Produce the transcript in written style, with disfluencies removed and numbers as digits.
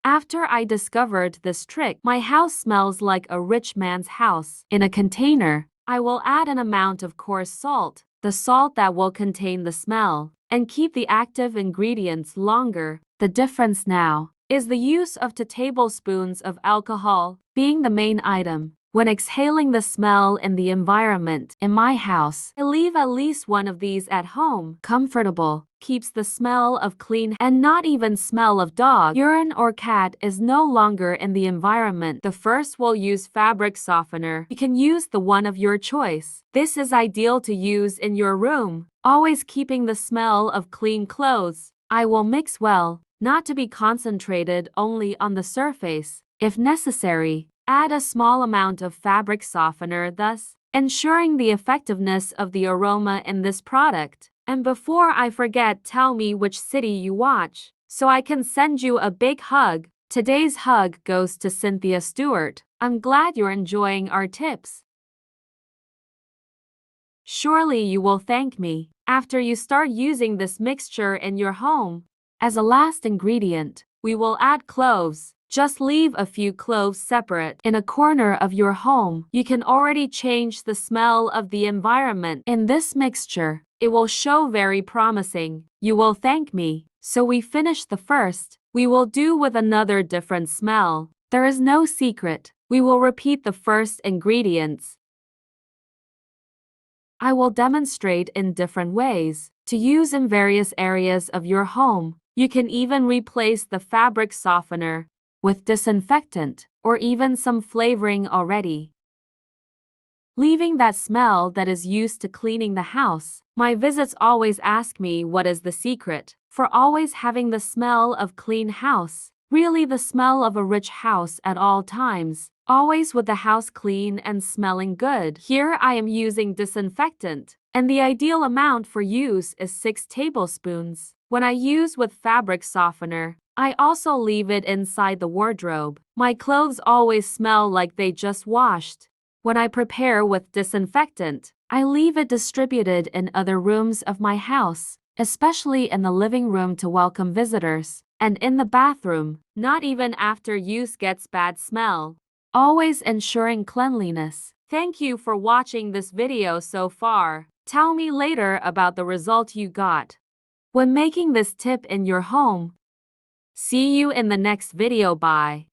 After I discovered this trick, my house smells like a rich man's house. In a container, I will add an amount of coarse salt, the salt that will contain the smell, and keep the active ingredients longer. The difference now is the use of 2 tablespoons of alcohol being the main item. When exhaling the smell in the environment in my house, I leave at least one of these at home. Comfortable, keeps the smell of clean and not even smell of dog, urine or cat is no longer in the environment. The first will use fabric softener. You can use the one of your choice. This is ideal to use in your room, always keeping the smell of clean clothes. I will mix well, not to be concentrated only on the surface. If necessary, add a small amount of fabric softener, thus ensuring the effectiveness of the aroma in this product. And before I forget, tell me which city you watch, so I can send you a big hug. Today's hug goes to Cynthia Stewart. I'm glad you're enjoying our tips. Surely you will thank me after you start using this mixture in your home. As a last ingredient, we will add cloves. Just leave a few cloves separate in a corner of your home. You can already change the smell of the environment in this mixture. It will show very promising. You will thank me. So we finished the first. We will do with another different smell. There is no secret. We will repeat the first ingredients. I will demonstrate in different ways to use in various areas of your home. You can even replace the fabric softener with disinfectant, or even some flavoring already, leaving that smell that is used to cleaning the house. My visits always ask me what is the secret for always having the smell of clean house. Really, the smell of a rich house at all times, always with the house clean and smelling good. Here I am using disinfectant, and the ideal amount for use is 6 tablespoons. When I use with fabric softener, I also leave it inside the wardrobe. My clothes always smell like they just washed. When I prepare with disinfectant, I leave it distributed in other rooms of my house, especially in the living room to welcome visitors, and in the bathroom. Not even after use gets bad smell. Always ensuring cleanliness. Thank you for watching this video so far. Tell me later about the result you got when making this tip in your home. See you in the next video. Bye.